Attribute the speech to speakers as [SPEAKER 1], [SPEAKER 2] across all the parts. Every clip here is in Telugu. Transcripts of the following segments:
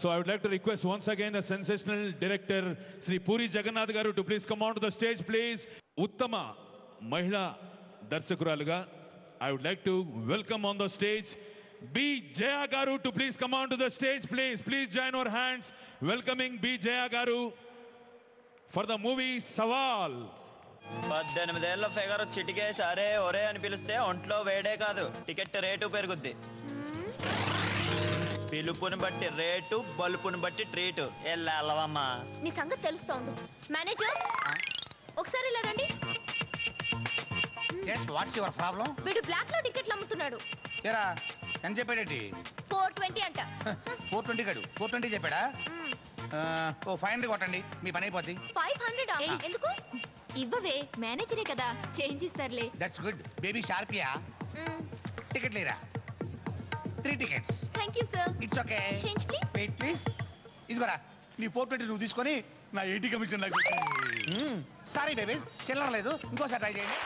[SPEAKER 1] So I would like to request once again the sensational director Sri Puri Jagannath garu to please come on to the stage, please. Uttama Mahila Darshakuraluga, I would like to welcome on the stage B. Jaya garu to please come on to the stage, please. Please join our hands welcoming B. Jaya garu for the movie Sawal.
[SPEAKER 2] 18 ఏళ్ల ఫిగర్ చిటికేసి అరే ఒరే అని పిలిస్తే ఒంట్లో వేడే కాదు టికెట్ రేటు పెరుగుద్ది. పిలుపుని బట్టి రేటు, బలుపుని బట్టి ట్రీటు. ఎల్లవమ్మా
[SPEAKER 3] నీ సంగతి తెలుస్తా ఉండు. మేనేజర్ ఒకసారి ఇలా రండి.
[SPEAKER 4] yes what's your problem?
[SPEAKER 3] వీడు బ్లాక్ లో టికెట్లు అమ్ముతున్నాడు.
[SPEAKER 4] ఏరా ఎంత చెప్పాడేంటి?
[SPEAKER 3] 420 అంట.
[SPEAKER 4] 420 కాదు 420 చెప్పాడా? ఓ 500 కొట్టండి మీ పని అయిపోద్ది.
[SPEAKER 3] 500 ఎందుకు? ఇవ్వవే, మేనేజరే కదా, చేంజ్ ఇస్తారులే.
[SPEAKER 4] దట్స్ గుడ్ బేబీ షార్పియా. టికెట్ లేరా? 3 tickets.
[SPEAKER 3] Thank you sir.
[SPEAKER 4] It's okay.
[SPEAKER 3] Change please.
[SPEAKER 4] Wait please. ఇదిగోరా నీ 420 నువ్వు తీసుకొని నా 80 కమిషన్ నాకు. సారీ బేబీ చిల్లర లేదు, ఇంకోసారి ట్రై చేయండి.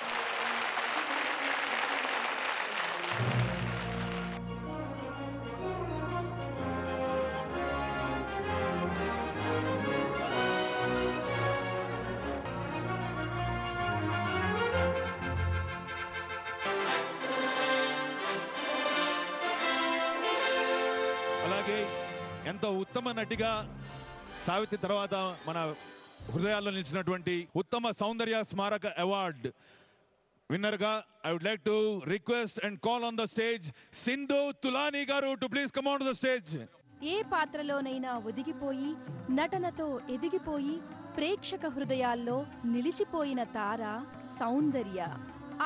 [SPEAKER 1] అలాగే ఎంతో ఉత్తమ నటిగా సావిత్రి తర్వాత మన హృదయాల్లో నిలిచినటువంటి ఉత్తమ సౌందర్య స్మారక అవార్డ్ విన్నర్ గా I would like to request and call on the stage Sindhu Tulani గారు to please come on to the stage.
[SPEAKER 5] ఏ పాత్రలోనైనా ఒదిగిపోయి నటనతో ఎదిగిపోయి ప్రేక్షక హృదయాల్లో నిలిచిపోయిన తార సౌందర్య.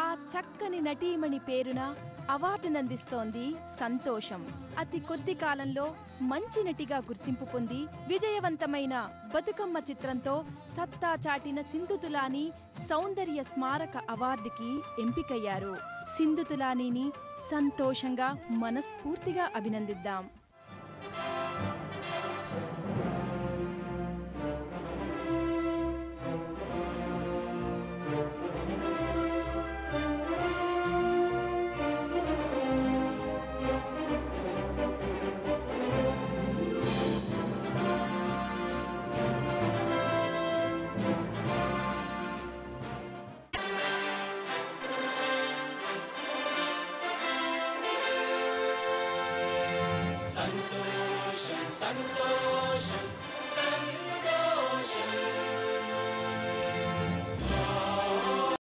[SPEAKER 5] ఆ చక్కని నటీమణి పేరున అవార్డునందిస్తోంది సంతోషం. అతి కొద్ది కాలంలో మంచి నటిగా గుర్తింపు పొంది విజయవంతమైన బతుకమ్మ చిత్రంతో సత్తా చాటిన సింధు తులానీ సౌందర్య స్మారక అవార్డుకి ఎంపికయ్యారు. సింధు తులానీని సంతోషంగా మనస్ఫూర్తిగా అభినందిద్దాం.